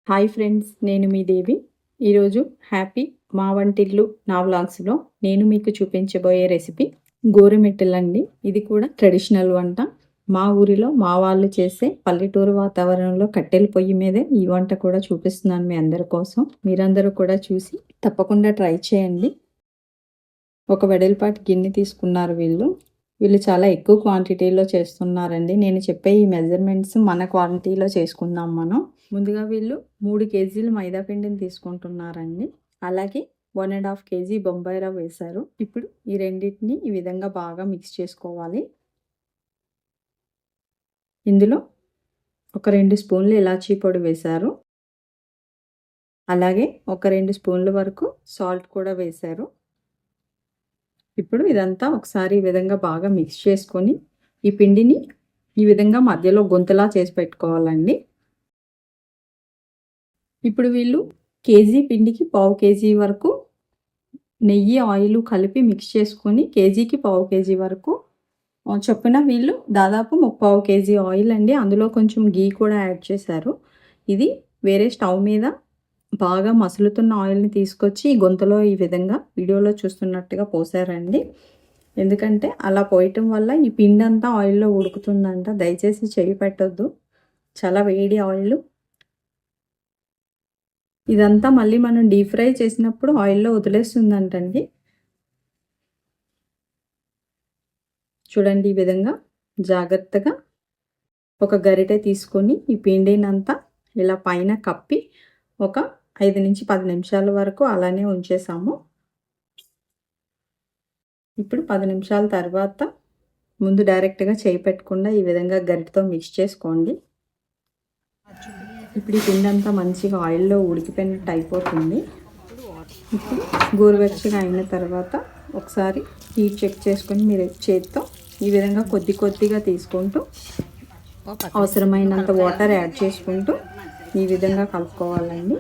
Hi friends, నేను మీ దేవి. ఈరోజు happy మా వంటిల్లు నా వ్లాగ్స్లో నేను మీకు చూపించబోయే రెసిపీ గోరుమిట్టలండి. ఇది కూడా ట్రెడిషనల్ వంట. మా ఊరిలో మా వాళ్ళు చేసే పల్లెటూరు వాతావరణంలో కట్టెల పొయ్యి మీదే ఈ వంట కూడా చూపిస్తున్నాను మీ అందరి కోసం. మీరందరూ కూడా చూసి తప్పకుండా ట్రై చేయండి. ఒక వెడల్పాటి గిన్నె తీసుకున్నారు వీళ్ళు చాలా ఎక్కువ క్వాంటిటీలో చేస్తున్నారండి. నేను చెప్పే ఈ మెజర్మెంట్స్ మన క్వాంటిటీలో చేసుకుందాం మనం. ముందుగా వీళ్ళు 3 కేజీలు మైదా పిండిని తీసుకుంటున్నారండి. అలాగే 1.5 కేజీ బొంబాయి రవ్వ వేశారు. ఇప్పుడు ఈ రెండింటిని ఈ విధంగా బాగా మిక్స్ చేసుకోవాలి. ఇందులో ఒక 2 స్పూన్లు ఇలాచీ పొడి వేశారు. అలాగే ఒక 2 స్పూన్ల వరకు సాల్ట్ కూడా వేశారు. ఇప్పుడు ఇదంతా ఒకసారి ఈ విధంగా బాగా మిక్స్ చేసుకొని ఈ పిండిని ఈ విధంగా మధ్యలో గుంతలా చేసి పెట్టుకోవాలండి. ఇప్పుడు వీళ్ళు కేజీ పిండికి 1/2 కేజీ వరకు నెయ్యి ఆయిల్ కలిపి మిక్స్ చేసుకొని కేజీకి 1/2 కేజీ వరకు చొప్పున వీళ్ళు దాదాపు 3/4 కేజీ ఆయిల్ అండి. అందులో కొంచెం గీ కూడా యాడ్ చేశారు. ఇది వేరే స్టవ్ మీద బాగా మసులుతున్న ఆయిల్ని తీసుకొచ్చి ఈ గొంతులో ఈ విధంగా వీడియోలో చూస్తున్నట్టుగా పోసారండి. ఎందుకంటే అలా పోయటం వల్ల ఈ పిండి అంతా ఆయిల్లో ఉడుకుతుందంట. దయచేసి చేయి పెట్టొద్దు, చాలా వేడి ఆయిల్. ఇదంతా మళ్ళీ మనం డీప్ ఫ్రై చేసినప్పుడు ఆయిల్లో వదిలేస్తుందంటండి. చూడండి, ఈ విధంగా జాగ్రత్తగా ఒక గరిటె తీసుకొని ఈ పిండినంతా ఇలా పైన కప్పి ఒక 5 నుంచి 10 నిమిషాల వరకు అలానే ఉంచేసాము. ఇప్పుడు 10 నిమిషాల తర్వాత ముందు డైరెక్ట్గా చేయి పెట్టకుండా ఈ విధంగా గరిటెతో మిక్స్ చేసుకోండి. ఇప్పుడు ఈ పిండి అంతా మంచిగా ఆయిల్లో ఉడికిపోయినట్టు అయిపోతుంది. ఇప్పుడు గోరువెచ్చగా అయిన తర్వాత ఒకసారి హీట్ చెక్ చేసుకొని మీరు చేతితో ఈ విధంగా కొద్దిగా తీసుకుంటూ అవసరమైనంత వాటర్ యాడ్ చేసుకుంటూ ఈ విధంగా కలుపుకోవాలండి.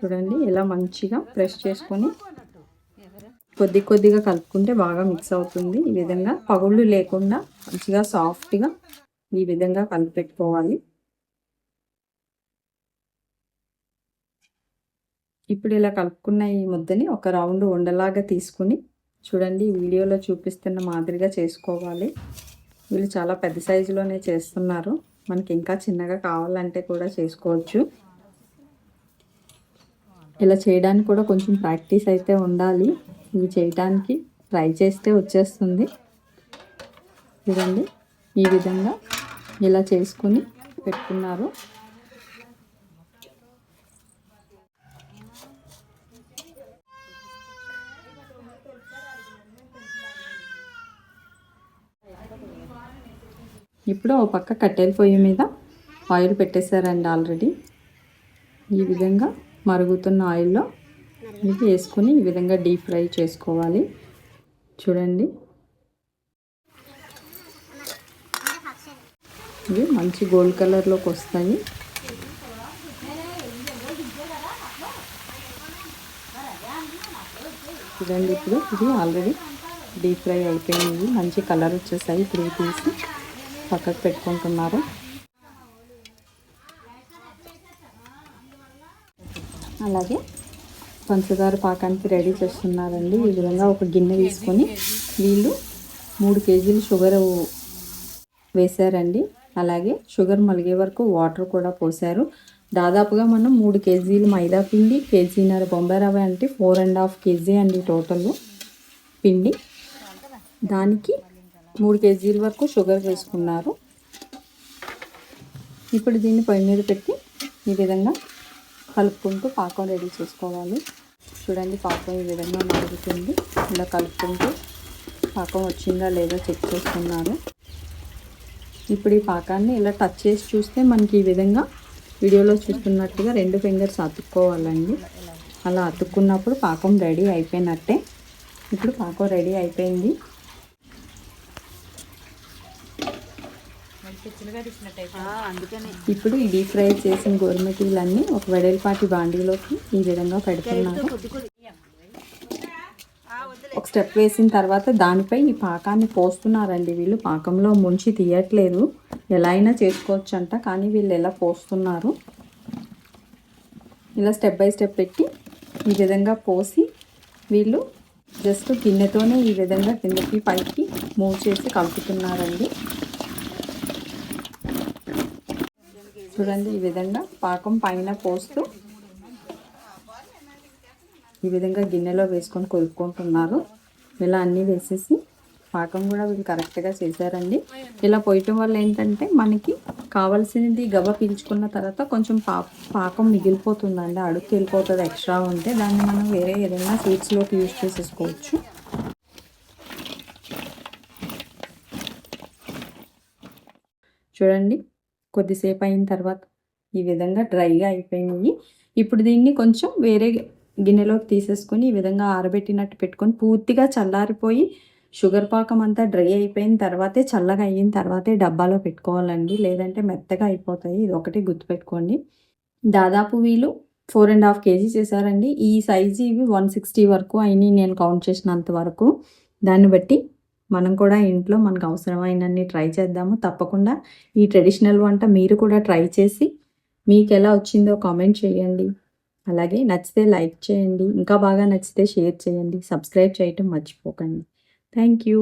చూడండి, ఇలా మంచిగా ప్రెస్ చేసుకొని కొద్దిగా కలుపుకుంటే బాగా మిక్స్ అవుతుంది. ఈ విధంగా పగుళ్ళు లేకుండా మంచిగా సాఫ్ట్గా ఈ విధంగా కలిపెట్టుకోవాలి. ఇప్పుడు ఇలా కలుపుకున్న ఈ ముద్దని ఒక రౌండ్ ఉండలాగా తీసుకుని చూడండి, వీడియోలో చూపిస్తున్న మాదిరిగా చేసుకోవాలి. వీళ్ళు చాలా పెద్ద సైజులోనే చేస్తున్నారు. మనకి ఇంకా చిన్నగా కావాలంటే కూడా చేసుకోవచ్చు. ఇలా చేయడానికి కూడా కొంచెం ప్రాక్టీస్ అయితే ఉండాలి. ఇవి చేయడానికి ట్రై చేస్తే వచ్చేస్తుంది. చూడండి, ఈ విధంగా ఇలా చేసుకుని పెట్టుకున్నారు. ఇప్పుడు ఒక పక్క కట్టెల పొయ్యి మీద ఆయిల్ పెట్టేశారండి ఆల్రెడీ. ఈ విధంగా మరుగుతున్న ఆయిల్లో ఇది వేసుకొని ఈ విధంగా డీప్ ఫ్రై చేసుకోవాలి. చూడండి, ఇవి మంచి గోల్డ్ కలర్లోకి వస్తాయి. చూడండి, ఇప్పుడు ఇది ఆల్రెడీ డీప్ ఫ్రై అయిపోయింది. మంచి కలర్ వచ్చేసాయి. ఇప్పుడు తీసి పక్కకు పెట్టుకుంటున్నారు. అలాగే పంచదార పాకానికి రెడీ చేస్తున్నారండి. ఈ విధంగా ఒక గిన్నె తీసుకొని వీళ్ళు 3 కేజీలు షుగర్ వేశారండి. అలాగే షుగర్ మలిగే వరకు వాటర్ కూడా పోసారు. దాదాపుగా మనం 3 కేజీలు మైదా పిండి, కేజీన్నర బొంబాయి రవ్వ అంటే 4.5 కేజీ అండి టోటల్ పిండి. దానికి 3 కేజీల వరకు షుగర్ వేసుకున్నారు. ఇప్పుడు దీన్ని పొయ్యి మీద పెట్టి ఈ విధంగా కలుపుకుంటూ పాకం రెడీ చేసుకోవాలి. చూడండి, పాకం ఈ విధంగా మరుగుతుంది. ఇలా కలుపుకుంటూ పాకం వచ్చిందా లేదా చెక్ చేస్తున్నారు. ఇప్పుడు ఈ పాకాన్ని ఇలా టచ్ చేసి చూస్తే మనకి ఈ విధంగా వీడియోలో చూస్తున్నట్టుగా 2 ఫింగర్స్ అతుక్కోవాలండి. అలా అతుక్కున్నప్పుడు పాకం రెడీ అయిపోయినట్టే. ఇప్పుడు పాకం రెడీ అయిపోయింది. ఇప్పుడు ఈ డీప్ ఫ్రై చేసిన గోరుమిటీలన్నీ ఒక వెడల్పాటి బాండీలోకి ఈ విధంగా పెడుతున్నారు. ఒక స్టెప్ వేసిన తర్వాత దానిపై ఈ పాకాన్ని పోస్తున్నారండి వీళ్ళు. పాకంలో ముంచి తీయట్లేదు, ఎలా అయినా చేసుకోవచ్చు అంట, కానీ వీళ్ళు ఎలా పోస్తున్నారు. ఇలా స్టెప్ బై స్టెప్ పెట్టి ఈ విధంగా పోసి వీళ్ళు జస్ట్ గిన్నెతోనే ఈ విధంగా కిందకి పైకి మూవ్ చేసి కలుపుతున్నారండి. చూడండి, ఈ విధంగా పాకం పైన పోస్తూ ఈ విధంగా గిన్నెలో వేసుకొని కొలుపుకుంటున్నారు. ఇలా అన్నీ వేసేసి పాకం కూడా వీళ్ళు కరెక్ట్గా చేశారండి. ఇలా పోయటం వల్ల ఏంటంటే మనకి కావాల్సినది గవ్వ పీల్చుకున్న తర్వాత కొంచెం పాకం మిగిలిపోతుందండి, అడుగు వెళ్ళిపోతుంది ఎక్స్ట్రా ఉంటే. దాన్ని మనం వేరే ఏదైనా స్వీట్స్లోకి యూజ్ చేసేసుకోవచ్చు. చూడండి, కొద్దిసేపు అయిన తర్వాత ఈ విధంగా డ్రైగా అయిపోయినాయి. ఇప్పుడు దీన్ని కొంచెం వేరే గిన్నెలోకి తీసేసుకొని ఈ విధంగా ఆరబెట్టినట్టు పెట్టుకొని పూర్తిగా చల్లారిపోయి షుగర్ పాకం అంతా డ్రై అయిపోయిన తర్వాతే, చల్లగా అయిన తర్వాతే డబ్బాలో పెట్టుకోవాలండి, లేదంటే మెత్తగా అయిపోతాయి. ఇది ఒకటి గుర్తుపెట్టుకోండి. దాదాపు వీళ్ళు 4.5 kg చేశారండి. ఈ సైజు ఇవి 160 వరకు అయినాయి నేను కౌంట్ చేసినంత వరకు. దాన్ని బట్టి మనం కూడా ఇంట్లో మనకు అవసరమైనన్ని ట్రై చేద్దాము. తప్పకుండా ఈ ట్రెడిషనల్ వంట మీరు కూడా ట్రై చేసి మీకు ఎలా వచ్చిందో కామెంట్ చేయండి. అలాగే నచ్చితే లైక్ చేయండి, ఇంకా బాగా నచ్చితే షేర్ చేయండి, సబ్స్క్రైబ్ చేయటం మర్చిపోకండి. Thank you.